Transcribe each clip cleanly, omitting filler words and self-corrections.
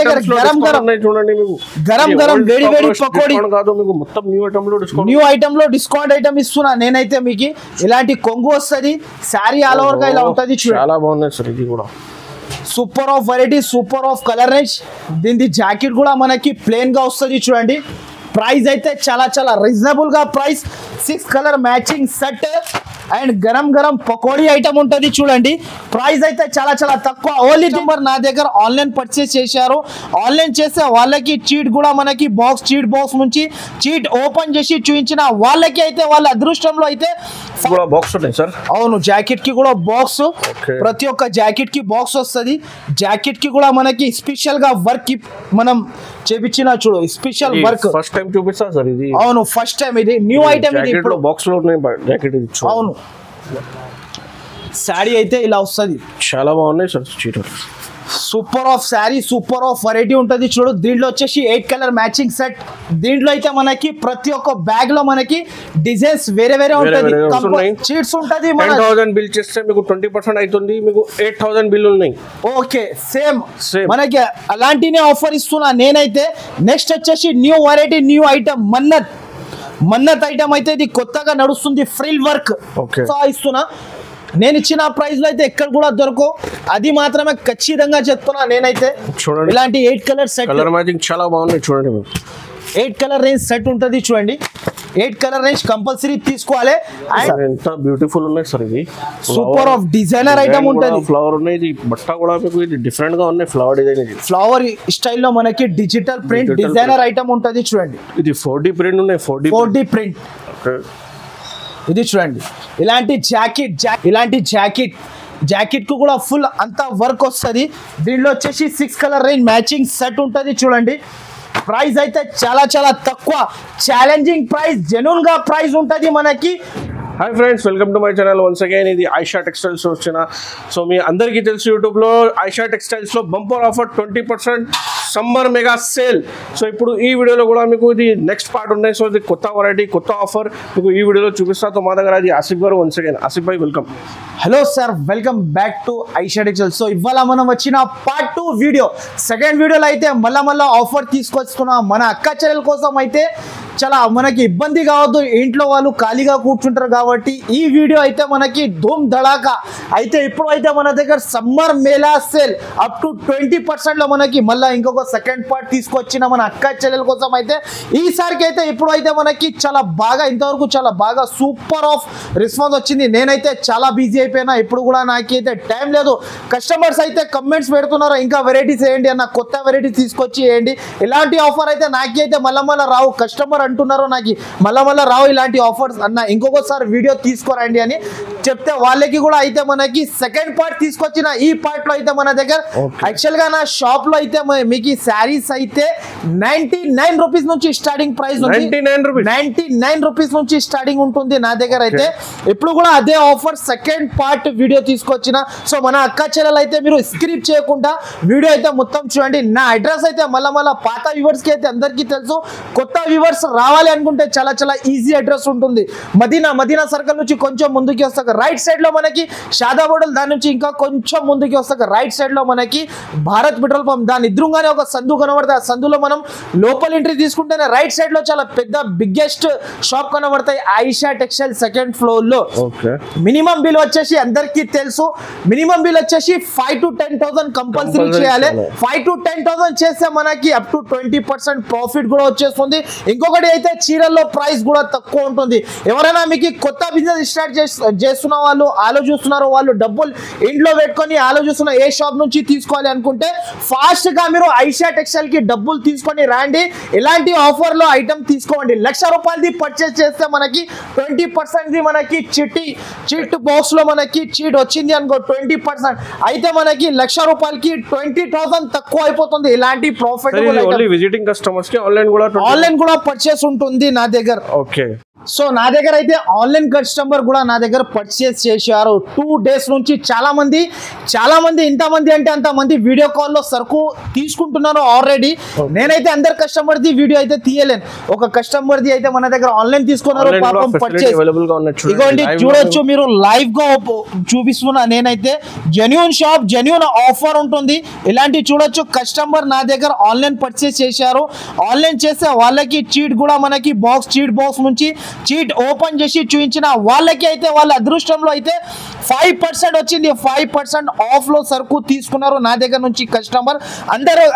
దగ్గర గరం గరం వేడి వేడి పకోడీ కాదు మీకు మొత్తం న్యూ ఐటమ్ లో డిస్కౌంట్ ఐటమ్ ఇస్తున్నా నేనైతే మీకు ఇలాంటి కొంగు వస్తుంది శారీ ఆల్ ఓవర్ గా ఇలా ఉంటది చాలా బాగున్నాయి సార్ ఇది కూడా super of variety super of colour range దీని జాకెట్ కూడా మనకి ప్లెయిన్ గా వస్తుంది చూడండి ప్రైస్ అయితే చాలా చాలా రీజనబుల్ గా price 6 colour matching set and గరం గరం పకోడీ ఐటమ్ ఉంటుంది చూడండి ప్రైస్ అయితే చాలా చాలా తక్కువ ఓన్లీ నెంబర్ నా దగ్గర ఆన్లైన్ పర్చేస్ చేశారు ఆన్లైన్ చేసే వాళ్ళకి చీట్ కూడా మనకి చీట్ బాక్స్ నుంచి చీట్ ఓపెన్ చేసి చూపించిన వాళ్ళకి అయితే వాళ్ళ అదృష్టంలో అయితే బాక్స్ ఉన్నాయి సార్ అవును జాకెట్ కి కూడా బాక్స్ ప్రతి ఒక్క జాకెట్ కి బాక్స్ వస్తుంది జాకెట్ కి కూడా మనకి స్పెషల్ గా వర్క్ మనం చేపించిన చూడు స్పెషల్ వర్క్ ఫస్ట్ టైం చూపిస్తా సార్ ఇది అవును ఫస్ట్ టైం ఇది న్యూ ఐటమ్ ఇది ఇప్పుడు బాక్స్ లో ఉన్నాయి జాకెట్ ఇది అవును సారీ అయితే ఇలా వస్తుంది చాలా బాగున్నాయి sir cheater super of sari super of variety ఉంటుంది చూడు దీంట్లో వచ్చేసి 8 కలర్ మ్యాచింగ్ సెట్ దీంట్లో అయితే మనకి ప్రతి ఒక్క బ్యాగ్ లో మనకి డిజైన్స్ వేరే వేరే ఉంటుంది చీట్స్ ఉంటుంది 10,000 బిల్ చేస్తే మీకు 20% అవుతుంది మీకు 8,000 బిల్ ఉన్నాయి ఓకే సేమ్ మనకి అలాంటినే ఆఫర్ ఇస్తున్నా నేనైతే నెక్స్ట్ వచ్చేసి new variety new item Mannat item అయితే ఇది కొత్తగా నడుస్తుంది ఫ్రిల్ వర్క్ ఇస్తున్నా నేను ఇచ్చిన ప్రైస్ లో అయితే ఎక్కడ కూడా దొరకవు అది మాత్రమే ఖచ్చితంగా చెప్తున్నా నేనైతే చూడండి ఇలాంటి 8 కలర్ సెట్ కలర్ మ్యాచింగ్ చాలా బాగున్నాయి చూడండి 8 కలర్ రేంజ్ సెట్ ఉంటుంది చూడండి 8 కలర్ రేంజ్ కంపల్సరీ తీసుకోవాలి ఎంత బ్యూటిఫుల్ ఉన్నాయి సార్ ఇది సూపర్ ఆఫ్ డిజైనర్ ఐటమ్ ఉంటుంది ఫ్లవర్ ఉన్నాయి ఇది బట్ట కూడా మీకు ఇది డిఫరెంట్ గా ఉన్నాయి ఫ్లవర్ డిజైన్ ఇది ఫ్లవర్ స్టైల్ లో మనకి డిజిటల్ ప్రింట్ డిజైనర్ ఐటమ్ ఉంటుంది చూడండి ఇది 4D ప్రింట్ ఉన్నాయి 4D ప్రింట్ ఇది చూడండి ఇలాంటి జాకెట్ కు కూడా ఫుల్ అంతా వర్క్ వస్తుంది దీనిలో వచ్చేసి 6 కలర్ రేంజ్ మ్యాచింగ్ సెట్ ఉంటుంది చూడండి ప్రైస్ అయితే చాలా చాలా తక్కువ ఛాలెంజింగ్ ప్రైస్ జెన్యూన్ గా ప్రైస్ ఉంటుంది మనకి hi friends welcome to my channel once again ఇది ఆయిషా టెక్స్టైల్స్ వచ్చిన సో మీ అందరికీ తెలుసు యూట్యూబ్లో ఆయిషా టెక్స్టైల్స్లో bumper offer 20% summer mega sale so ఇప్పుడు ఈ వీడియోలో కూడా మీకు ఇది నెక్స్ట్ పార్ట్ ఉన్నాయి సో ఇది కొత్త వెరైటీ కొత్త ఆఫర్ మీకు ఈ వీడియోలో చూపిస్తా సో మా దగ్గర అది ఆసిఫ్ గారు once again Asif Bhai welcome hello sir welcome back to Ayesha textiles so ఇవాళ మనం వచ్చిన పార్ట్ 2 వీడియో సెకండ్ వీడియోలో అయితే మళ్ళా ఆఫర్ తీసుకొస్తున్నాం మన అక్క చెల్లెల కోసం అయితే చాలా మనకి ఇబ్బంది కావద్దు ఇంట్లో వాళ్ళు ఖాళీగా కూర్చుంటారు కాబట్టి ఈ వీడియో అయితే మనకి ధూమ్ ధడాకా అయితే ఇప్పుడు అయితే మన దగ్గర summer Mela sale up to 20% లో మనకి మళ్ళీ ఇంకొక సెకండ్ పార్ట్ తీసుకొచ్చిన మన అక్క చెల్లెల కోసం అయితే ఈసారికి అయితే ఇప్పుడు అయితే మనకి చాలా బాగా ఇంతవరకు చాలా బాగా సూపర్ ఆఫ్ రెస్పాన్స్ వచ్చింది నేనైతే చాలా బిజీ అయిపోయినా ఇప్పుడు కూడా నాకైతే టైం లేదు కస్టమర్స్ అయితే కమెంట్స్ పెడుతున్నారు ఇంకా వెరైటీస్ వేయండి అన్న కొత్త వెరైటీస్ తీసుకొచ్చి వేయండి ఇలాంటి ఆఫర్ అయితే నాకైతే మళ్ళా రావు కస్టమర్ అంటున్నారు నాకు మళ్ళా రావు ఇలాంటి ఆఫర్స్ అన్న ఇంకొకసారి వీడియో తీసుకోరండి అని చెప్తే వాళ్ళకి కూడా అయితే మనకి సెకండ్ పార్ట్ తీసుకొచ్చిన ఈ పార్ట్ లో అయితే మన దగ్గర యాక్చువల్ గా నా షాప్ లో అయితే మీకు శారీస్ అయితే 99 రూపీస్ నుంచి స్టార్టింగ్ ప్రైస్ 99 రూపీస్ నుంచి స్టార్టింగ్ ఉంటుంది నా దగ్గర అయితే ఇప్పుడు కూడా అదే ఆఫర్ సెకండ్ పార్ట్ వీడియో తీసుకొచ్చిన సో మన అక్క చెల్లెలు అయితే మీరు స్క్రిప్ చేయకుండా వీడియో అయితే మొత్తం చూడండి నా అడ్రస్ అయితే మళ్ళా పాత వ్యూవర్స్ కి అయితే అందరికీ తెలుసు కొత్త వ్యూవర్స్ రావాలి అనుకుంటే చాలా చాలా ఈజీ అడ్రస్ ఉంటుంది మదీనా సర్కిల్ నుంచి కొంచెం ముందుకి వస్తాక రైట్ సైడ్ లో మనకి షాదాబోడల్ దాని నుంచి ఇంకా కొంచెం ముందుకి వస్తాక రైట్ సైడ్ లో మనకి భారత్ పెట్రోల్ పంప్ దాని ఎదురుగానే ఒక సందు కనబడతాయి ఆ సందులో మనం లోపల ఎంట్రీ తీసుకుంటేనే రైట్ సైడ్ లో చాలా పెద్ద బిగ్గెస్ట్ షాప్ కనబడతాయి ఆయిషా టెక్స్టైల్ సెకండ్ ఫ్లోర్ లో మినిమం బిల్ వచ్చేసి అందరికీ తెలుసు మినిమం బిల్ వచ్చేసి 5 to 10,000 కంపల్సరీ చేయాలి 5 to 10,000 చేస్తే మనకి అప్ టు 20% ప్రాఫిట్ కూడా వచ్చేస్తుంది ఇంకొకటి అయితే చీరల్లో ప్రైస్ కూడా తక్కువ ఉంటుంది ఎవరైనా మీకు కొత్త బిజినెస్ స్టార్ట్ చేస్తున్న వాళ్ళు ఆలోచిస్తున్నారు వాళ్ళు డబ్బులు ఇంట్లో పెట్టుకొని ఆలోచిస్తున్న ఏ షాప్ నుంచి తీసుకోవాలి అనుకుంటే ఫాస్ట్ గా మీరు ఆయిషా టెక్స్టైల్ కి డబ్బులు తీసుకొని రండి ఇలాంటి ఆఫర్ లో ఐటమ్ తీసుకోండి 1,00,000 రూపాయలది పర్చేస్ చేస్తే మనకి 20% మనకి చీట్ బాక్స్ లో మనకి చీట్ వచ్చింది అనుకో 20% అయితే మనకి 1,00,000 రూపాయలకి 20,000 తక్కువ అయిపోతుంది ఇలాంటి ప్రాఫిట్ విజిటింగ్ కస్టమర్స్ కి ఆన్లైన్ కూడా పర్చేస్ ఉంటుంది నా దగ్గర ఓకే సో నా దగ్గర అయితే ఆన్లైన్ కస్టమర్ కూడా నా దగ్గర పర్చేస్ చేశారు 2 days నుంచి. చాలా మంది ఇంతమంది అంటే అంతమంది వీడియో కాల్లో సరుకు తీసుకుంటున్నారు ఆల్రెడీ. నేనైతే అందరు కస్టమర్ది వీడియో అయితే తీయలేను. ఒక కస్టమర్ది అయితే మన దగ్గర ఆన్లైన్ తీసుకున్నారు పాపం పర్చేస్. ఇగోండి చూడొచ్చు మీరు, లైవ్ గా చూపిస్తున్నా. నేనైతే జెన్యూన్ షాప్, జెన్యూన్ ఆఫర్ ఉంటుంది. ఇలాంటి చూడొచ్చు. కస్టమర్ నా దగ్గర ఆన్లైన్ పర్చేస్ చేశారు. ఆన్లైన్ చేస్తే వాళ్ళకి చీట్ కూడా మనకి చీట్ బాక్స్ నుంచి చీట్ ఓపెన్ చేసి చూపించిన వాళ్ళకి అయితే వాళ్ళ అదృష్టంలో అయితే 5% వచ్చింది. 5% ఆఫ్ లో సరుకు తీసుకున్నారు నా దగ్గర నుంచి కస్టమర్.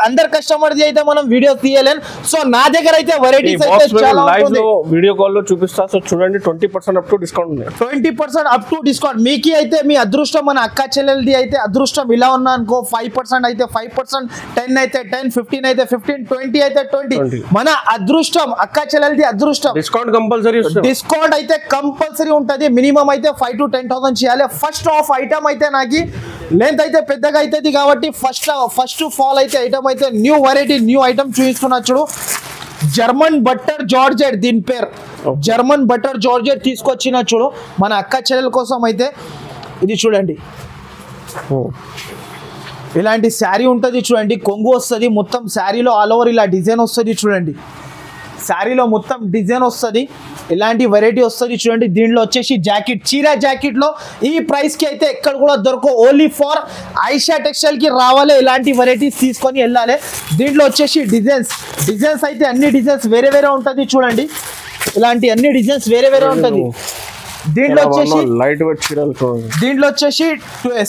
అందరు కస్టమర్ అయితే మనం వీడియో తీయలేం. సో నా దగ్గర అయితే వెరైటీస్ అయితే చాలా ఉంటుంది. వీడియో కాల్ లో చూపిస్తా. సో చూడండి 20% అప్ టు డిస్కౌంట్ ఉంది. 20% అప్ టు డిస్కౌంట్. మీకు అయితే మీ అదృష్టం, మన అక్క చెల్లెలది అయితే అదృష్టం ఇలా ఉన్నా అనుకో 5% అయితే 5%, 10 అయితే 10, 15 అయితే 15, 20 అయితే 20. మన అదృష్టం, అక్క చెల్లెలది అదృష్టం. డిస్కౌంట్ కంపల్సరీ, డిస్కౌంట్ అయితే కంపల్సరీ ఉంటుంది. మినిమం అయితే 5,000 to 10,000 చేయాలి. ఫస్ట్ ఆఫ్ ఐటమ్ అయితే నాకు లెంత్ అయితే పెద్దగా అవుతుంది కాబట్టి ఫస్ట్ ఆఫ్ ఆల్ అయితే ఐటమ్ అయితే న్యూ వెరైటీ, న్యూ ఐటమ్ చూపిస్తున్నా చూడు. జర్మన్ బట్టర్ జార్జెట్, దీని పేరు జర్మన్ బట్టర్ జార్జెట్ తీసుకొచ్చిన చూడు మన అక్క చెల్లెల కోసం అయితే. ఇది చూడండి, ఇలాంటి శారీ ఉంటుంది చూడండి. కొంగు వస్తుంది మొత్తం శారీలో, ఆల్ ఓవర్ ఇలా డిజైన్ వస్తుంది చూడండి. శారీలో మొత్తం డిజైన్ వస్తుంది, ఇలాంటి వెరైటీ వస్తుంది చూడండి. దీంట్లో వచ్చేసి జాకెట్, చీర జాకెట్ లో ఈ ప్రైస్ కి అయితే ఎక్కడ కూడా దొరకవు. ఓన్లీ ఫర్ ఆయిషా టెక్స్టైల్ కి రావాలి, ఇలాంటి వెరైటీస్ తీసుకొని వెళ్ళాలి. దీంట్లో వచ్చేసి డిజైన్స్ అయితే అన్ని డిజైన్స్ వేరే ఉంటుంది చూడండి. ఇలాంటి అన్ని డిజైన్స్ వేరే ఉంటుంది. దీంట్లో వచ్చేసి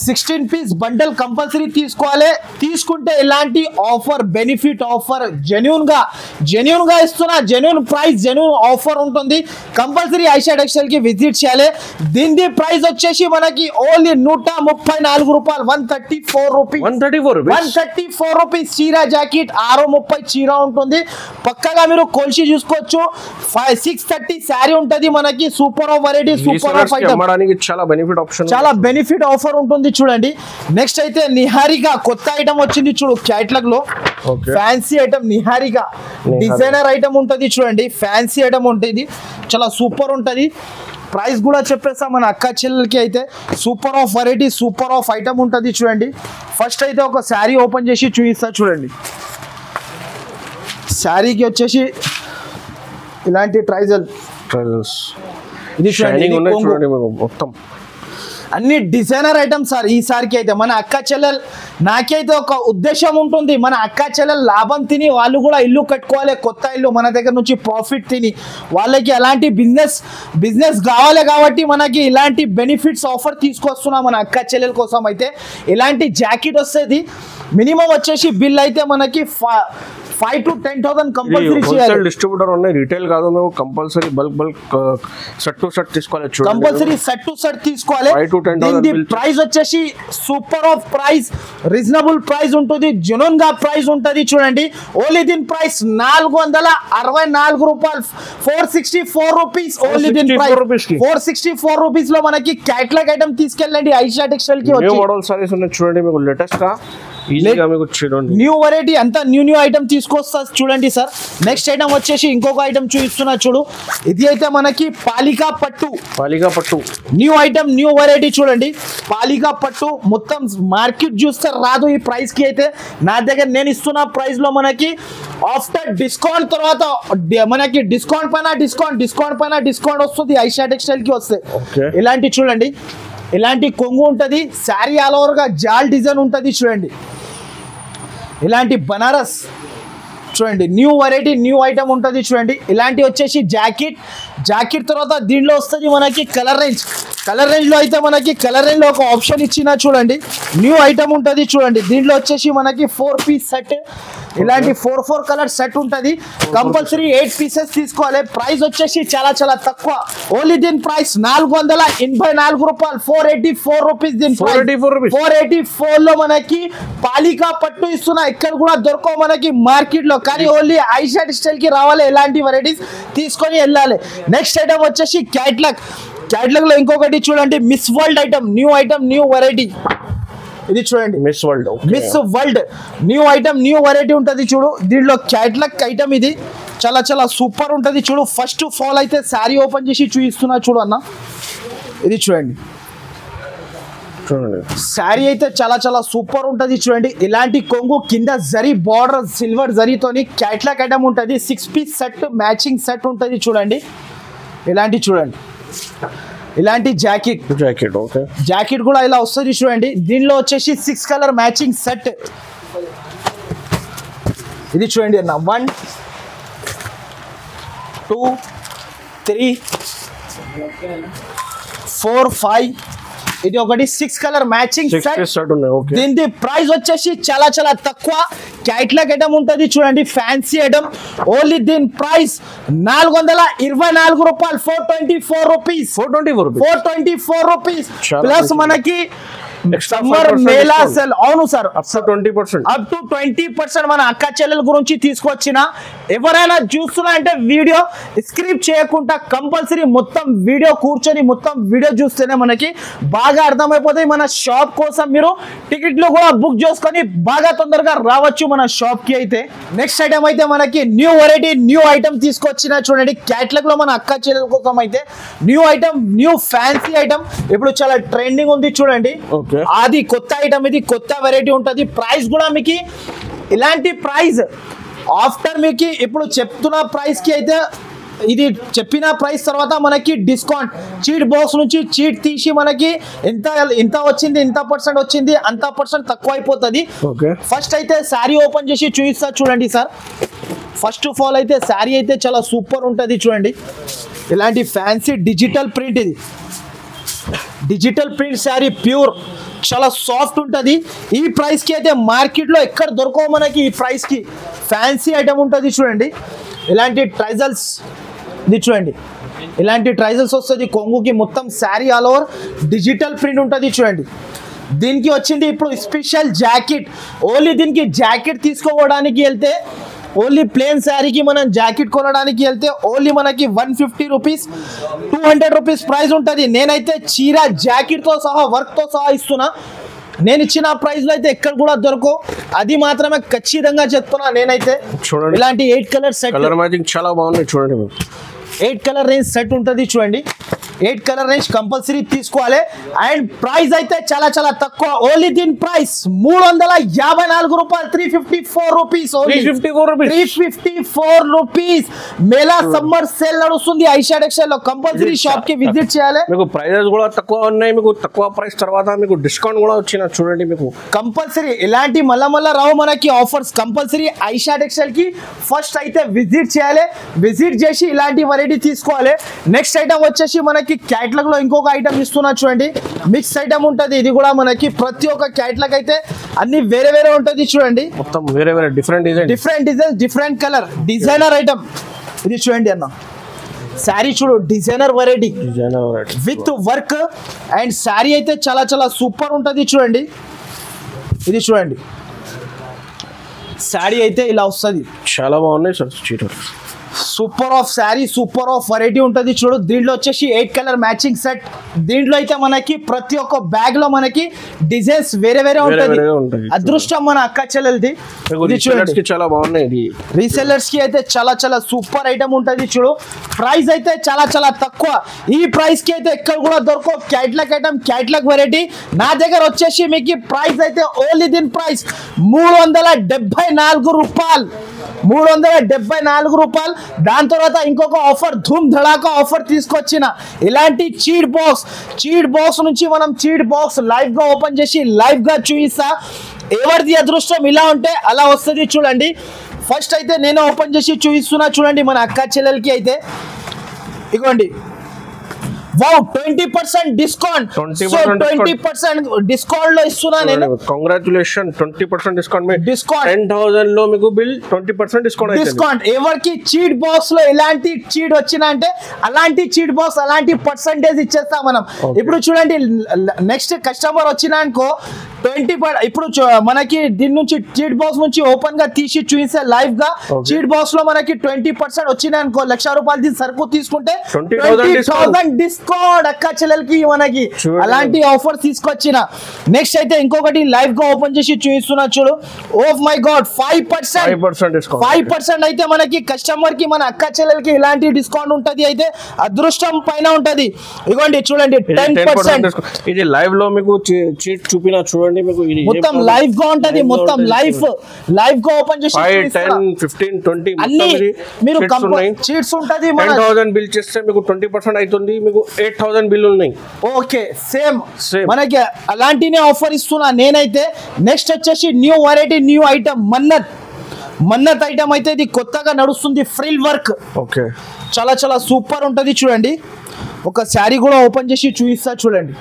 16 piece బండల్ కంపల్సరీ తీసుకోవాలి. తీసుకుంటే ఇలాంటి ఆఫర్, బెనిఫిట్ ఆఫర్ జెన్యూన్ గా ఇస్తున్నా. జెన్యూన్ ప్రైస్, జెన్యూన్ ఆఫర్ ఉంటుంది. కంపల్సరీ ఆయిషా టెక్స్టైల్ కి విజిట్ చేయాలి. దీని ప్రైస్ వచ్చేసి మనకి ఓన్లీ 134 రూపాయలు, 134 రూపీస్. చీర జాకెట్ 630 చీర ఉంటుంది. పక్కగా మీరు కొలిసి చూసుకోవచ్చు. 630 శారీ ఉంటుంది మనకి. సూపర్ ఆఫ్ వెరైటీ, చాలా బెనిఫిట్ ఆఫర్ ఉంటుంది చూడండి. నెక్స్ట్ అయితే నిహారిక కొత్త ఐటమ్ వచ్చింది చూడు. క్యాట్లాగ్ లో fancy item Niharika designer item ఉంటుంది చూడండి. ఫ్యాన్సీ ఐటమ్ ఉంటుంది, చాలా సూపర్ ఉంటుంది. ప్రైస్ కూడా చెప్పేస్తాం మన అక్క చెల్లెలకి అయితే. Super of variety, super of item ఉంటుంది చూడండి. ఫస్ట్ అయితే ఒక శారీ ఓపెన్ చేసి చూపిస్తా చూడండి. శారీకి వచ్చేసి ఇలాంటి ట్రైజల్స్, ఇది చూడండి మొత్తం అన్ని డిజైనర్ ఐటమ్స్ సార్. ఈసారికి అయితే మన అక్క చెల్లెలు, నాకైతే ఒక ఉద్దేశం ఉంటుంది, మన అక్క చెల్లెలు లాభం తిని వాళ్ళు కూడా ఇల్లు కట్టుకోవాలి, కొత్త ఇల్లు మన దగ్గర నుంచి ప్రాఫిట్ తిని వాళ్ళకి అలాంటి బిజినెస్ కావాలి కాబట్టి మనకి ఇలాంటి బెనిఫిట్స్ ఆఫర్ తీసుకొస్తున్నాం మన అక్క చెల్లెల కోసం. అయితే ఇలాంటి జాకెట్ వస్తుంది. మినిమం వచ్చేసి బిల్ అయితే మనకి 5,000 to 10,000 కంపల్సరీ చేయాలి. డిస్ట్రిబ్యూటర్ ఉన్నాయి, రిటైల్ కాదు. మేము compulsory bulk set to set తీసుకోవాలి. కంపల్సరీ సెట్ టు సెట్ తీసుకోవాలి. 5,000 to 10,000 ప్రైస్ వచ్చేసి super of price, reasonable price ఉంటుంది, జెన్యూన్ గా ప్రైస్ ఉంటుంది చూడండి. ఓన్లీ దీని ప్రైస్ 464 రూపాయలు, 464 రూపీస్. ఓన్లీ దీని ప్రైస్ 464 రూపీస్ లో మనకి క్యాట్లాగ్ ఐటమ్ తీసుకెళ్ళండి ఆయిషా టెక్స్టైల్ కి. మోడల్ సారీస్ ఉన్నాయి చూడండి, మీకు లేటెస్ట్ గా న్యూ వెరైటీ అంతా న్యూ ఐటమ్ తీసుకొస్తా చూడండి సార్. నెక్స్ట్ ఐటమ్ వచ్చేసి ఇంకొక ఐటమ్ చూపిస్తున్నా చూడు. ఇది అయితే మనకి పాలికా పట్టు న్యూ ఐటమ్, న్యూ వెరైటీ చూడండి. పాలికా పట్టు మొత్తం మార్కెట్ చూస్తే రాదు ఈ ప్రైస్ కి. అయితే నా దగ్గర నేను ఇస్తున్న ప్రైస్ లో మనకి ఆఫ్టర్ డిస్కౌంట్ తర్వాత మనకి డిస్కౌంట్ పైన డిస్కౌంట్ వస్తుంది ఆయిషా టెక్స్టైల్ కి వస్తే. ఇలాంటి చూడండి, ఇలాంటి కొంగు ఉంటుంది. శారీ ఆల్ ఓవర్ గా జాల్ డిజైన్ ఉంటుంది చూడండి. ఇలాంటి బనారస్ చూడండి, న్యూ వెరైటీ, న్యూ ఐటమ్ ఉంటుంది చూడండి. ఇలాంటి వచ్చేసి జాకెట్ తర్వాత దీంట్లో వస్తుంది మనకి కలర్ రేంజ్ లో అయితే మనకి కలర్ రేంజ్ లో ఒక ఆప్షన్ ఇచ్చిన చూడండి. న్యూ ఐటమ్ ఉంటుంది చూడండి. దీంట్లో వచ్చేసి మనకి 4 piece సెట్, ఇలాంటి 4 కలర్ సెట్ ఉంటుంది. కంపల్సరీ 8 pieces తీసుకోవాలి. ప్రైస్ వచ్చేసి చాలా తక్కువ. ఓన్లీ దీని ప్రైస్ 484 రూపాయలు, 484 రూపీస్. దీని 484 లో మనకి పాలికా పట్టు ఇస్తున్నా. ఇక్కడ కూడా దొరకవు మనకి మార్కెట్ లో, కానీ ఓన్లీ ఆయిషా టెక్స్టైల్ కి రావాలి, ఎలాంటి వెరైటీస్ తీసుకొని వెళ్ళాలి. నెక్స్ట్ ఐటమ్ వచ్చేసి క్యాట్లాగ్ లో ఇంకొకటి చూడండి, miss world item, new variety. ఇది చూడండి, miss world new item, new variety ఉంటుంది చూడు. దీంట్లో క్యాట్లాగ్ ఐటమ్ ఇది. చాలా చాలా సూపర్ ఉంటుంది చూడు. ఫస్ట్ ఆఫ్ ఆల్ అయితే శారీ ఓపెన్ చేసి చూపిస్తున్నా చూడు అన్న. ఇది చూడండి శారీ అయితే చాలా చాలా సూపర్ ఉంటుంది చూడండి. ఇలాంటి కొంగు కింద జరీ బార్డర్ సిల్వర్ జరీతోని క్యాట్లాగ్ ఐటమ్ ఉంటుంది. 6 పీస్ సెట్ మ్యాచింగ్ సెట్ ఉంటుంది చూడండి. ఇలాంటి చూడండి, ఇలాంటి జాకెట్ ఓకే, జాకెట్ కూడా ఇలా వస్తుంది చూడండి. దీనిలో వచ్చేసి 6 కలర్ మ్యాచింగ్ సెట్. ఇది చూడండి అన్న, 1 2 3 4 5 ఇది ఒకటి 6 కలర్ మ్యాచింగ్ సెట్. దీని ప్రైస్ వచ్చేసి చాలా చాలా తక్కువ. క్యాట్లాగ్ ఐటమ్ ఉంటుంది చూడండి, ఫ్యాన్సీ ఐటమ్. ఓన్లీ దీని ప్రైస్ 424 రూపాయలు, 424 రూపీస్, 424 రూపీస్ ప్లస్ మనకి సమ్మర్ మేళా సెల్. అవును సార్, అప్ టు 20% మన అక్క చెల్లెల గురించి తీసుకొచ్చిన. ఎవరైనా చూస్తున్నా అంటే వీడియో స్క్రిప్ట్ చేయకుండా కంపల్సరీ మొత్తం వీడియో కూర్చొని మొత్తం వీడియో చూస్తేనే మనకి బాగా అర్థమైపోతాయి. మన షాప్ కోసం మీరు టికెట్లు కూడా బుక్ చేసుకొని బాగా తొందరగా రావచ్చు మన షాప్ కి. అయితే నెక్స్ట్ ఐటమ్ అయితే మనకి న్యూ వెరైటీ న్యూ ఐటమ్ తీసుకొచ్చిన చూడండి. క్యాట్లాగ్ లో మన అక్క చెల్లెల కోసం అయితే new item, new fancy item ఇప్పుడు చాలా ట్రెండింగ్ ఉంది చూడండి. అది కొత్త ఐటమ్, ఇది కొత్త వెరైటీ ఉంటుంది. ప్రైస్ కూడా మీకు ఇలాంటి ప్రైస్ ఆఫ్టర్ మీకు ఇప్పుడు చెప్తున్న ప్రైస్ కి అయితే ఇది చెప్పిన ప్రైస్ తర్వాత మనకి డిస్కౌంట్ చీట్ బాక్స్ నుంచి చీట్ తీసి మనకి ఎంత వచ్చింది, ఎంత పర్సెంట్ వచ్చింది, అంత పర్సెంట్ తక్కువ అయిపోతుంది. ఫస్ట్ అయితే శారీ ఓపెన్ చేసి చూపిస్తా చూడండి సార్. ఫస్ట్ ఆఫ్ ఆల్ అయితే శారీ అయితే చాలా సూపర్ ఉంటుంది చూడండి. ఇలాంటి ఫ్యాన్సీ డిజిటల్ ప్రింట్, ఇది డిజిటల్ ప్రింట్ శారీ ప్యూర్, చాలా సాఫ్ట్ ఉంటుంది. ఈ ప్రైస్ కి అయితే మార్కెట్ లో ఎక్కడ దొరకవు మనకి. ఈ ప్రైస్ కి ఫ్యాన్సీ ఐటమ్ ఉంటుంది చూడండి. ఇలాంటి ట్రైజల్స్, ఇది చూడండి, ఇలాంటి ట్రైజల్స్ వస్తుంది కొంగుకి. మొత్తం sari all over digital print ఉంటుంది చూడండి. దీనికి వచ్చింది ఇప్పుడు స్పెషల్ జాకెట్. ఓన్లీ దీనికి జాకెట్ తీసుకోవడానికి వెళ్తే, ఓన్లీ ప్లేన్ శారీకి మనం జాకెట్ కొనడానికి వెళ్తే ఓన్లీ మనకి 150 రూపీస్, 200 రూపీస్ ప్రైస్ ఉంటుంది. నేనైతే చీర జాకెట్తో సహా వర్క్తో సహా ఇస్తున్నా. నేను ఇచ్చిన ప్రైస్లో అయితే ఎక్కడ కూడా దొరకవు, అది మాత్రమే ఖచ్చితంగా చెప్తున్నా నేనైతే. చూడండి ఇలాంటి 8 కలర్ సెట్, కలర్ మ్యాచింగ్ చాలా బాగుంది చూడండి. 8 కలర్ రేంజ్ సెట్ ఉంటుంది చూడండి. 8 కలర్ రేంజ్ కంపల్సరీ తీసుకోవాలి. అండ్ ప్రైస్ అయితే చాలా చాలా తక్కువ. ఓన్లీ దీని ప్రైస్ 354 రూపాయలు, 354 rupees, 354 rupees. Mela summer sale నడుస్తుంది ఐషా టెక్స్టైల్ లో. కంపల్సరీ షాప్ కి విజిట్ చేయాలి. మీకు ప్రైజెస్ కూడా తక్కువ ఉన్నాయి. మీకు తక్కువ ప్రైస్ తర్వాత మీకు డిస్కౌంట్ కూడా వచ్చిన చూడండి. మీకు కంపల్సరీ ఇలాంటి మళ్ళా రావు మనకి ఆఫర్స్. కంపల్సరీ ఐషా టెక్స్టైల్ కి ఫస్ట్ అయితే విజిట్ చేయాలి. విజిట్ చేసి ఇలాంటి వెరైటీ తీసుకోవాలి. నెక్స్ట్ ఐటమ్ వచ్చేసి మనకి క్యాట్లాగ్ లో ఇంకొక ఐటమ్ ఇస్తున్నా చూడండి. మిక్స్ ఐటమ్ ఉంటుంది. ఇది కూడా మనకి ప్రతి ఒక్క క్యాట్లాగ్ అయితే అన్ని వేరే వేరే ఉంటుంది చూడండి. మొత్తం వేరే వేరే different design, different colour designer item. ఇది చూడండి అన్న, శారీ చూడు, designer variety with work. And sari అయితే చాలా చాలా సూపర్ ఉంటుంది చూడండి. ఇది చూడండి శారీ అయితే ఇలా వస్తుంది, చాలా బాగున్నాయి sir. Cheater super of sari, super of variety ఉంటుంది చూడు. దీంట్లో వచ్చేసి 8 కలర్ మ్యాచింగ్ సెట్. దీంట్లో అయితే మనకి ప్రతి ఒక్క బ్యాగ్ లో మనకి డిజైన్స్ వేరే వేరే ఉంటుంది. అదృష్టం మన అక్క చెల్లెలది. చాలా బాగున్నాయి. రీసెల్లర్స్ కి అయితే చాలా చాలా సూపర్ ఐటమ్ ఉంటుంది చూడు. ప్రైస్ అయితే చాలా చాలా తక్కువ. ఈ ప్రైస్ కి అయితే ఎక్కడ కూడా దొరకవు. క్యాట్లాగ్ ఐటమ్, క్యాట్లాగ్ వెరైటీ నా దగ్గర వచ్చేసి మీకు ప్రైస్ అయితే ఓన్లీ దీని ప్రైస్ 374 రూపాయలు, 374 రూపాయలు. దాని తర్వాత ఇంకొక ఆఫర్, ధూమ్ ధడాకా ఆఫర్ తీసుకొచ్చిన. ఇలాంటి చీట్ బాక్స్ నుంచి మనం చీట్ బాక్స్ లైవ్ గా ఓపెన్ చేసి లైవ్ గా చూపిస్తా. ఎవరిది అదృష్టం ఇలా ఉంటే అలా వస్తుంది చూడండి. ఫస్ట్ అయితే నేను ఓపెన్ చేసి చూపిస్తున్నా చూడండి మన అక్క చెల్లెలకి అయితే. ఇగోండి, వావ్, 20% డిస్కౌంట్. 20% డిస్కౌంట్ లో ఇస్తున్నా నేను. Congratulation, 20% discount. 10,000 లో మీకు బిల్ 20% డిస్కౌంట్. ఎవరికి చీట్ బాక్స్ లో ఎలాంటి చీట్ వచ్చినా అంటే అలాంటి చీట్ బాక్స్, అలాంటి పర్సంటేజ్ ఇచ్చేస్తాం మనం. ఇప్పుడు చూడండి, నెక్స్ట్ కస్టమర్ వచ్చినా అనుకో 20%. ఇప్పుడు మనకి దీని నుంచి చీట్ బాక్స్ నుంచి ఓపెన్ గా తీసి చూపిస్తే లైవ్ గా చీట్ బాక్స్ లో మనకి 20% వచ్చినాయి అనుకో, 1,00,000 రూపాయలు సరుకు తీసుకుంటే 20,000 డిస్కౌంట్ అక్క చెల్లెలకి మనకి అలాంటి ఆఫర్ తీసుకొచ్చిన. నెక్స్ట్ అయితే ఇంకొకటి లైవ్ గా ఓపెన్ చేసి చూపిస్తున్నా చూడు. ఓ మై గాడ్ 5% అయితే మనకి కస్టమర్ కి మన అక్క చెల్లెలకి ఇలాంటి డిస్కౌంట్ ఉంటది. అయితే అదృష్టం పైన ఉంటది. ఇగోండి చూడండి 10%. ఇది లైవ్ లో మీకు చీట్ చూపినా చూడండి. మీకు మొత్తం లైవ్ గా ఉంటది. మొత్తం లైవ్ గా ఓపెన్ చేసి 5, 10, 15, 20 అన్ని మీరు చీట్స్ ఉంటది. 10,000 బిల్ చేస్తే మీకు 20% అవుతుంది. మీకు 8,000 బిల్లు ఉన్నాయి. ఓకే సేమ్ మనకి అలాంటినే ఆఫర్ ఇస్తున్నా నేనైతే. నెక్స్ట్ వచ్చేసి new variety new item Mannat item అయితే ఇది కొత్తగా నడుస్తుంది. ఫ్రిల్ వర్క్ ఓకే చాలా చాలా సూపర్ ఉంటుంది. చూడండి ఒక శారీ కూడా ఓపెన్ చేసి చూపిస్తా చూడండి.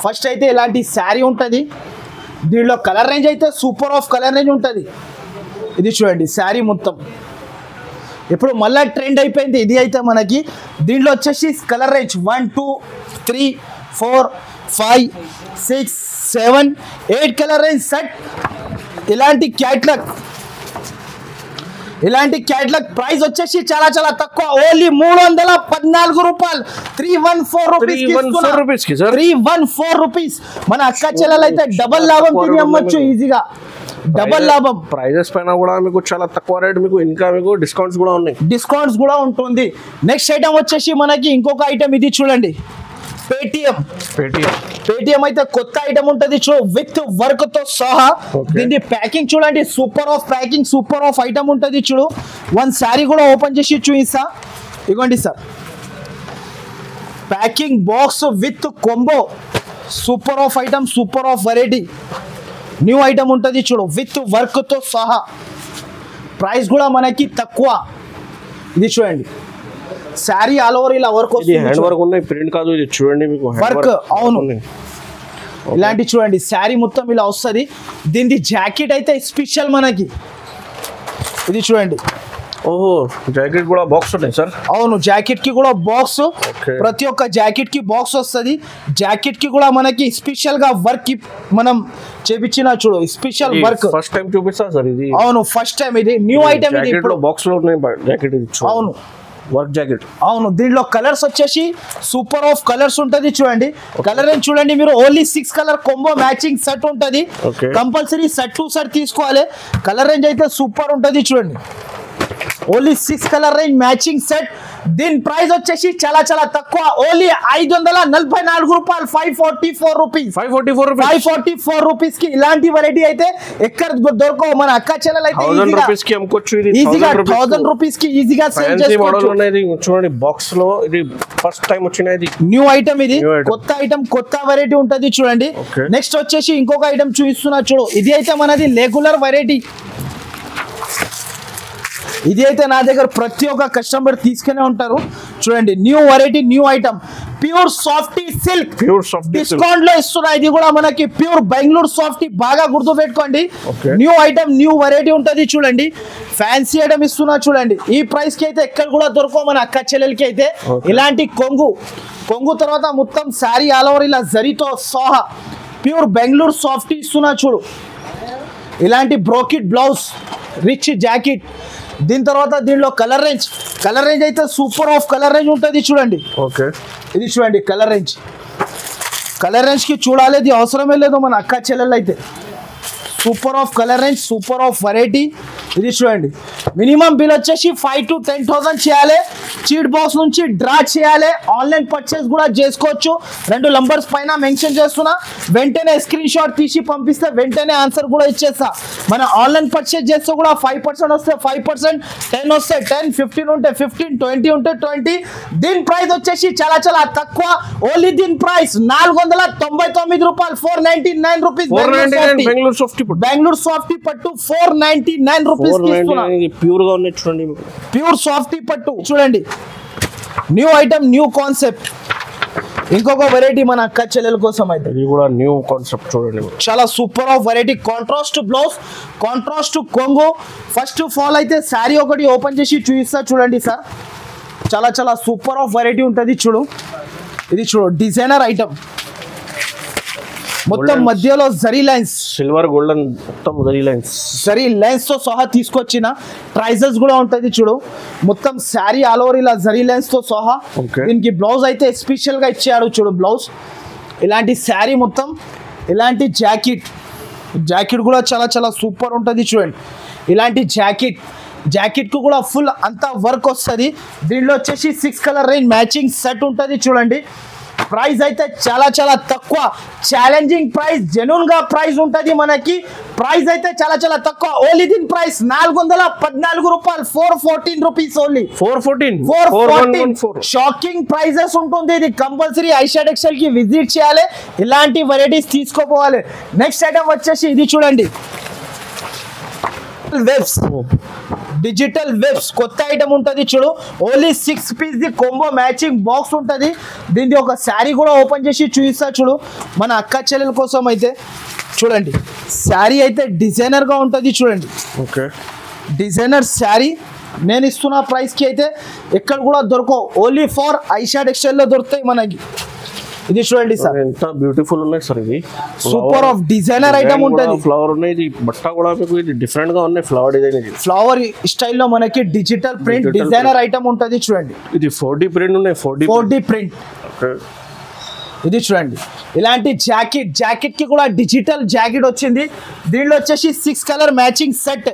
ఫస్ట్ అయితే ఇలాంటి శారీ ఉంటుంది. దీనిలో కలర్ రేంజ్ అయితే సూపర్ ఆఫ్ కలర్ రేంజ్ ఉంటుంది. ఇది చూడండి శారీ మొత్తం ఇప్పుడు మళ్ళీ ట్రెండ్ అయిపోయింది. ఇది అయితే మనకి దీంట్లో వచ్చేసి colour range 1, 2, 3, 4, 5, 6, 7, 8 colour range set. ఇలాంటి క్యాట్లాగ్ ప్రైస్ వచ్చేసి చాలా చాలా తక్కువ. ఓన్లీ 314 రూపాయలు. 314 రూపీస్. మన అక్క చెల్లెలు అయితే డబల్ లాభం తిని అమ్మొచ్చు ఈజీగా. డబల్ లాభం. ప్రైజెస్ పైన కూడా మీకు చాలా తక్కువ రేట్. మీకు ఇంకా మీకు డిస్కౌంట్స్ కూడా ఉంటుంది. నెక్స్ట్ ఐటమ్ వచ్చేసి మనకి ఇంకొక ఐటమ్ ఇది చూడండి. పేటిఎం అయితే కొత్త ఐటమ్ ఉంటుంది విత్ వర్క్ తో సహా. దీని ప్యాకింగ్ చూడండి. సూపర్ ఆఫ్ ఐటమ్ ఉంటుంది చూడు. వన్ శారీ కూడా ఓపెన్ చేసి చూపిస్తా. ఇగోండి sir packing box with combo. Super of item, super of variety new item ఉంటుంది చూడు విత్ వర్క్ తో సహా. ప్రైస్ కూడా మనకి తక్కువ. ఇది చూడండి శారీ ఆల్ ఓవర్ ఇలా వర్క్ వస్తుంది. హ్యాండ్ వర్క్ ఉన్నాయి, ప్రింట్ కాదు. ఇది చూడండి మీకు వర్క్. అవును ఇలాంటి చూడండి శారీ మొత్తం ఇలా వస్తుంది. దీని జాకెట్ అయితే స్పెషల్ మనకి. ఇది చూడండి. ఓహో జాకెట్ కూడా బాక్స్ ఉన్నాయి సార్. అవును జాకెట్ కి కూడా బాక్స్. ప్రతి ఒక్క జాకెట్ కి బాక్స్ వస్తుంది. జాకెట్ కి కూడా మనకి స్పెషల్ గా వర్క్ మనం చేపించిన చూడు. స్పెషల్ వర్క్ ఫస్ట్ టైం చూపిస్తా సార్ ఇది. అవును ఫస్ట్ టైం. ఇది న్యూ ఐటమ్. ఇది ఇప్పుడు బాక్స్ లో ఉన్నాయి జాకెట్. అవును వర్క్ జాకెట్. అవును దీంట్లో కలర్స్ వచ్చేసి సూపర్ ఆఫ్ కలర్స్ ఉంటుంది చూడండి. కలర్ అని చూడండి మీరు. Only 6 colour combo matching set ఉంటుంది. కంపల్సరీ సెట్ టు సెట్ తీసుకోవాలి. కలర్ రేంజ్ అయితే సూపర్ ఉంటుంది చూడండి. Only 6 colour range matching set. దీని ప్రైస్ వచ్చేసి చాలా చాలా తక్కువ. ఓన్లీ 544 రూపాయలు. 544 రూపీస్ కి ఇలాంటి వెరైటీ అయితే ఎక్కడ దొరకవు. మన అక్క చెల్లెలు అయితే 1000 రూపీస్ కి అమ్ముకోవచ్చు. ఈజీగా 1000 రూపీస్ కి ఈజీగా సేల్ చేసుకోవచ్చు. చూడండి బాక్స్ లో ఇది ఫస్ట్ టైం వచ్చినది న్యూ ఐటమ్. ఇది కొత్త ఐటమ్, కొత్త వెరైటీ ఉంటది చూడండి. నెక్స్ట్ వచ్చేసి ఇంకొక ఐటమ్ చూపిస్తున్నా చూడు. ఇది అయితే మనది రెగ్యులర్ వెరైటీ. ఇది అయితే నా దగ్గర ప్రతి ఒక్క కస్టమర్ తీసుకునే ఉంటారు చూడండి. New variety new item pure softy silk. Discount లో ఇస్తున్నా. ఇది కూడా మనకి ప్యూర్ బెంగళూరు సాఫ్టీ. బాగా గుర్తు పెట్టుకోండి. న్యూ ఐటమ్ న్యూ వెరైటీ ఉంటది చూడండి. ఫ్యాన్సీ ఐటమ్ ఇస్తున్నా చూడండి. ఈ ప్రైస్ కి అయితే ఎక్కడ కూడా దొరకవు మన అక్క చెల్లెలకి అయితే. ఇలాంటి కొంగు తర్వాత మొత్తం శారీ ఆల్ ఓవర్ ఇలా జరీతో సహా ప్యూర్ బెంగళూరు సాఫ్టీ ఇస్తున్నా చూడు. ఇలాంటి బ్రోకెట్ బ్లౌజ్, రిచ్ జాకెట్. దీని తర్వాత దీనిలో కలర్ రేంజ్ అయితే సూపర్ ఆఫ్ కలర్ రేంజ్ ఉంటుంది చూడండి. ఓకే ఇది చూడండి కలర్ రేంజ్ కి చూడాలి. ఇది అవసరమే లేదు మన అక్క చెల్లెలు అయితే. Super of colour range, super of variety. ఇది చూడండి. మినిమం బిల్ వచ్చేసి 5 to 10,000 చేయాలి. చీట్ బాక్స్ నుంచి డ్రా చేయాలి. ఆన్లైన్ పర్చేస్ కూడా చేసుకోవచ్చు. 2 నంబర్స్ పైన మెన్షన్ చేస్తున్నా. వెంటనే స్క్రీన్ షాట్ తీసి పంపిస్తే వెంటనే ఆన్సర్ కూడా ఇచ్చేస్తా. మన ఆన్లైన్ పర్చేస్ చేస్తే కూడా 5% వస్తే 5%, 10 వస్తే 10, 15 ఉంటే 15, 20 ఉంటే 20. దీని ప్రైస్ వచ్చేసి చాలా చాలా తక్కువ. ఓన్లీ దీని ప్రైస్ 499 రూపాయలు. 499 రూపీస్. బెంగళూరు సాఫ్టీ పట్టు 499 రూపీస్. ప్యూర్ గా ఉన్నాయి చూడండి. ప్యూర్ సాఫ్టీ పట్టు చూడండి. New item, new concept. ఇంకొక వెరైటీ మన అక్క చెల్లెల కోసం అయితే ఇది కూడా న్యూ కాన్సెప్ట్ చూడండి. చాలా super of variety. Contrast blouse, contrast కొంగు. ఫస్ట్ ఆఫ్ ఆల్ అయితే శారీ ఒకటి ఓపెన్ చేసి చూపిస్తా చూడండి సార్. చాలా చాలా సూపర్ ఆఫ్ వెరైటీ ఉంటుంది చూడు. ఇది చూడు డిజైనర్ ఐటమ్. మొత్తం మధ్యలో జరీ లైన్స్, సిల్వర్ గోల్డెన్ మొత్తం జరీ లైన్స్ తో సహా తీసుకొచ్చిన ట్రైజల్స్ కూడా ఉంటది చూడు. మొత్తం శారీ ఆల్ ఓవర్ ఇలా జరీ లైన్స్ తో సహా. దీనికి బ్లౌజ్ అయితే స్పెషల్ గా ఇచ్చాడు చూడు బ్లౌజ్. ఇలాంటి శారీ మొత్తం, ఇలాంటి జాకెట్ కూడా చాలా చాలా సూపర్ ఉంటుంది చూడండి. ఇలాంటి జాకెట్ కు కూడా ఫుల్ అంతా వర్క్ వస్తుంది. దీనిలో వచ్చేసి 6 కలర్ రేంజ్ మ్యాచింగ్ సెట్ ఉంటుంది చూడండి. ప్రైస్ అయితే చాలా చాలా తక్కువ, ఛాలెంజింగ్ ప్రైస్, జెన్యూన్ గా ప్రైస్ ఉంటుంది మనకి. ప్రైస్ అయితే చాలా చాలా తక్కువ. ఓన్లీ దీని ప్రైస్ 414 రూపాయలు, 414 రూపీస్ ఓన్లీ. 414 షాకింగ్ ప్రైజెస్ ఉంటుంది. ఇది కంపల్సరీ ఐషా టెక్స్టైల్ కి విజిట్ చేయాలి, ఇలాంటి వెరైటీస్ తీసుకోపోవాలి. నెక్స్ట్ ఐటమ్ వచ్చేసి ఇది చూడండి, డిజిటల్ వెబ్స్ కొత్త ఐటమ్ ఉంటుంది చూడు. Only 6 piece the combo matching box ఉంటుంది. దీనికి ఒక శారీ కూడా ఓపెన్ చేసి చూపిస్తా చూడు మన అక్క చెల్లెల కోసం. అయితే చూడండి, శారీ అయితే డిజైనర్ గా ఉంటుంది చూడండి. ఓకే, డిజైనర్ శారీ నేను ఇస్తున్న ప్రైస్ కి అయితే ఎక్కడ కూడా దొరకవు, ఓన్లీ ఫర్ ఐషా టెక్స్టైల్ లో దొరుకుతాయి మనకి. ఇది చూడండి సార్, ఎంత బ్యూటిఫుల్ ఉన్నాయి సార్. ఇది సూపర్ ఆఫ్ డిజైనర్ ఐటమ్ ఉంటుంది. ఫ్లవర్ ఉన్నాయి, ఇది బట్ట కూడా మీకు ఇది డిఫరెంట్ గా ఉన్నాయి. ఫ్లవర్ డిజైన్, ఇది ఫ్లవర్ స్టైల్లో మనకి డిజిటల్ ప్రింట్ డిజైనర్ ఐటమ్ ఉంటుంది చూడండి. ఇది 4D ప్రింట్ ఉన్నాయి, 4D ప్రింట్. ఇది చూడండి, ఇలాంటి జాకెట్ కి కూడా డిజిటల్ జాకెట్ వచ్చింది. దీనిలో వచ్చేసి 6 కలర్ మ్యాచింగ్ సెట్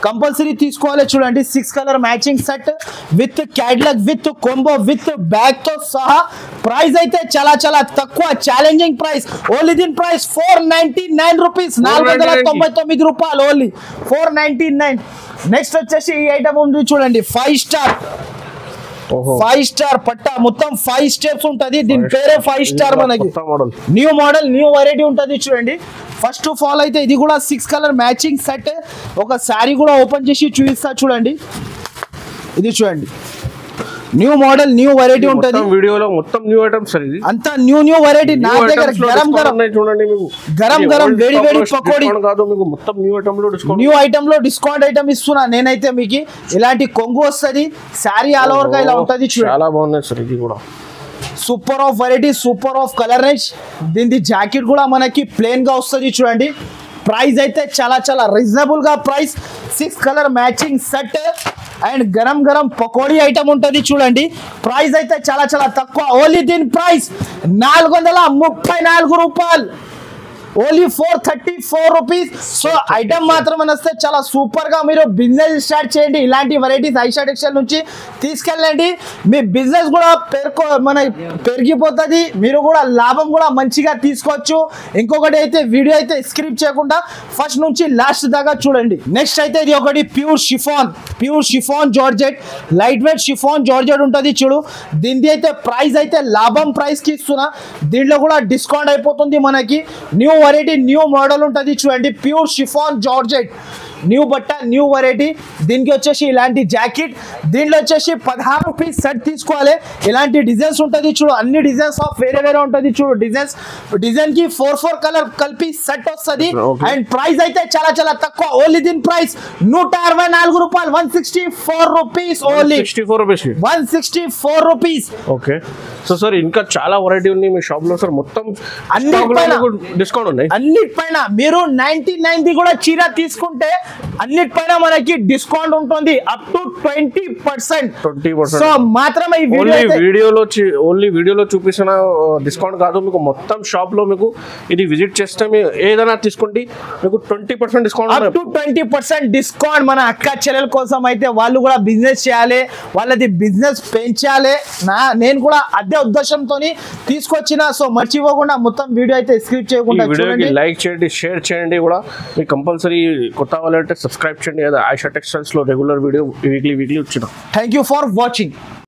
కంపల్సరీ తీసుకోవాలి చూడండి. 6 colour matching set with catalogue, with combo, with bag తో సహా. ప్రైస్ అయితే చాలా చాలా తక్కువ, ఛాలెంజింగ్ ప్రైస్. ఓన్లీ దీని ప్రైస్ 499 రూపీస్, 499 రూపాయలు ఓన్లీ, 499. నెక్స్ట్ వచ్చేసి ఈ ఐటమ్ ఉంది చూడండి, 5 స్టార్ పట్టా, మొత్తం 5 స్టెప్స్ ఉంటది. దీని పేరే 5 స్టార్. మనకి న్యూ మోడల్, న్యూ వెరైటీ ఉంటది చూడండి. ఫస్ట్ ఆఫ్ ఆల్ అయితే ఇది కూడా 6 కలర్ మ్యాచింగ్ సెట్. ఒక శారీ కూడా ఓపెన్ చేసి చూపిస్తా చూడండి. ఇది చూడండి, న్యూ మోడల్, న్యూ వెరైటీ ఉంటది. వీడియోలో మొత్తం న్యూ ఐటమ్స్ సార్. ఇది అంతా న్యూ వెరైటీ. నా దగ్గర చూడండి, మీకు గరం వేడి పకోడీ కాదు, మీకు మొత్తం న్యూ ఐటమ్ లో డిస్కౌంట్ ఐటమ్ ఇస్తున్నా నేనైతే. మీకు ఇలాంటి కొంగు వస్తుంది, శారీ ఆల్ ఓవర్ గా ఇలా ఉంటది చూడండి. చాలా బాగున్నాయి సార్. ఇది కూడా super of variety, super of colour range. దీని జాకెట్ కూడా మనకి ప్లేన్ గా వస్తుంది చూడండి. ప్రైస్ అయితే చాలా చాలా రీజనబుల్ గా price. 6 colour matching set and గరం పకోడీ ఐటమ్ ఉంటుంది చూడండి. ప్రైస్ అయితే చాలా చాలా తక్కువ. ఓన్లీ దీని ప్రైస్ 434 రూపాయలు, ఓన్లీ 434 రూపీస్. సో ఐటమ్ మాత్రం వస్తే చాలా సూపర్ గా మీరు బిజినెస్ స్టార్ట్ చేయండి. ఇలాంటి వెరైటీస్ ఐషా టెక్స్టైల్ నుంచి తీసుకెళ్ళండి. మీ బిజినెస్ కూడా పెరిగిపోతుంది, మీరు కూడా లాభం కూడా మంచిగా తీసుకోవచ్చు. ఇంకొకటి అయితే వీడియో అయితే స్క్రిప్ట్ చేయకుండా ఫస్ట్ నుంచి లాస్ట్ దాకా చూడండి. నెక్స్ట్ అయితే ఇది ఒకటి pure chiffon georgette, light weight chiffon georgette ఉంటుంది చూడు. దీనిది అయితే ప్రైస్ అయితే లాభం ప్రైస్ కి ఇస్తున్నా. దీంట్లో కూడా డిస్కౌంట్ అయిపోతుంది మనకి. న్యూ వెరైటీ, న్యూ మోడల్ ఉంటుంది చూడండి. ప్యూర్ షిఫాన్ జార్జెట్, న్యూ బట్ట, న్యూ వెరైటీ. దీనికి వచ్చేసి ఇలాంటి జాకెట్. దీంట్లో వచ్చేసి 16 పీస్ సెట్ తీసుకోవాలి. ఇలాంటి డిజైన్స్ ఉంటుంది చూడు, అన్ని డిజైన్స్ ఆఫ్ వేరే ఉంటుంది చూడు. డిజైన్ కి 4 కలర్ కలిపి సెట్ వస్తుంది. అండ్ ప్రైస్ అయితే చాలా చాలా తక్కువ. ఓన్లీ దీని ప్రైస్ 164 రూపాయలు, 164 rupees only, 164 rupees. Okay, so sir ఇంకా చాలా వెరైటీ ఉంది మీ షాప్ లో సార్. మొత్తం డిస్కౌంట్ ఉన్నాయి అన్నిటిపైన. మీరు 99 కూడా చీర తీసుకుంటే అన్నిటిపైన మనకి డిస్కౌంట్ ఉంటుంది అప్ టు 20%. సో మాత్రమే ఈ వీడియోలో చూపిస్తున్న డిస్కౌంట్ కాదు, మీకు మొత్తం షాప్ లో మీకు ఇది విజిట్ చేస్తే మీరు ఏదైనా తీసుకుంటే మీకు 20% డిస్కౌంట్, అప్ టు 20% డిస్కౌంట్. మన అక్క చెల్లెల కోసం అయితే వాళ్ళు కూడా బిజినెస్ చేయాలి, వాళ్ళది బిజినెస్ పెంచాలి. నేను కూడా అదే ఉద్దేశంతో తీసుకొచ్చిన. సో మర్చిపోకుండా మొత్తం వీడియో అయితే స్క్రిప్ట్ చేయకుండా చూడండి, లైక్ చేయండి, షేర్ చేయండి. కూడా మీకు కంపల్సరీ కొత్త వాళ్ళంటే సబ్స్క్రైబ్ చేయండి. ఐషా టెక్స్టైల్స్ లో రెగ్యులర్ వీడియో వీక్లీ వచ్చిన. Thank you for watching.